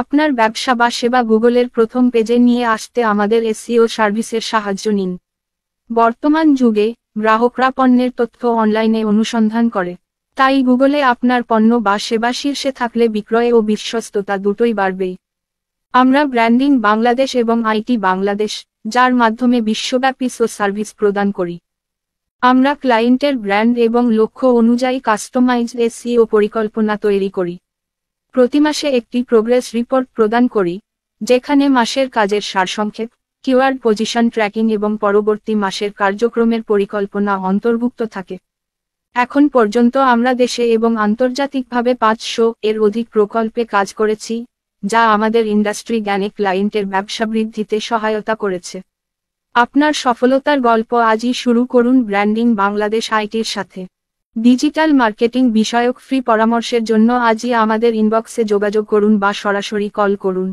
আপনার ব্যবসা বা সেবা গুগলের প্রথম পেজে নিয়ে আসতে আমাদের এসইও সার্ভিসের সাহায্য নিন। বর্তমান যুগে গ্রাহকরা পণ্যের তথ্য অনলাইনে অনুসন্ধান করে, তাই গুগলে আপনার পণ্য বা সেবা শীর্ষে থাকলে বিক্রয় ও বিশ্বস্ততা দুটোই বাড়বে। আমরা ব্র্যান্ডিং বাংলাদেশ এবং আইটি বাংলাদেশ, যার মাধ্যমে বিশ্বব্যাপী সার্ভিস প্রদান করি। আমরা ক্লায়েন্টের ব্র্যান্ড এবং লক্ষ্য অনুযায়ী কাস্টমাইজড এসইও পরিকল্পনা তৈরি করি। প্রতি মাসে একটি প্রোগ্রেস রিপোর্ট প্রদান করি, যেখানে মাসের কাজের সারসংক্ষেপ, কিওয়ার্ড পজিশন ট্র্যাকিং এবং পরবর্তী মাসের কার্যক্রমের পরিকল্পনা অন্তর্ভুক্ত থাকে। এখন পর্যন্ত আমরা দেশে এবং আন্তর্জাতিকভাবে 500-এর অধিক প্রকল্পে কাজ করেছি, যা আমাদের ইন্ডাস্ট্রি জ্ঞানে ক্লায়েন্টের ব্যবসা বৃদ্ধিতে সহায়তা করেছে। আপনার সফলতার গল্প আজই শুরু করুন ব্র্যান্ডিং বাংলাদেশ আইটির সাথে। ডিজিটাল মার্কেটিং বিষয়ক ফ্রি পরামর্শের জন্য আজই আমাদের ইনবক্সে যোগাযোগ করুন বা সরাসরি কল করুন।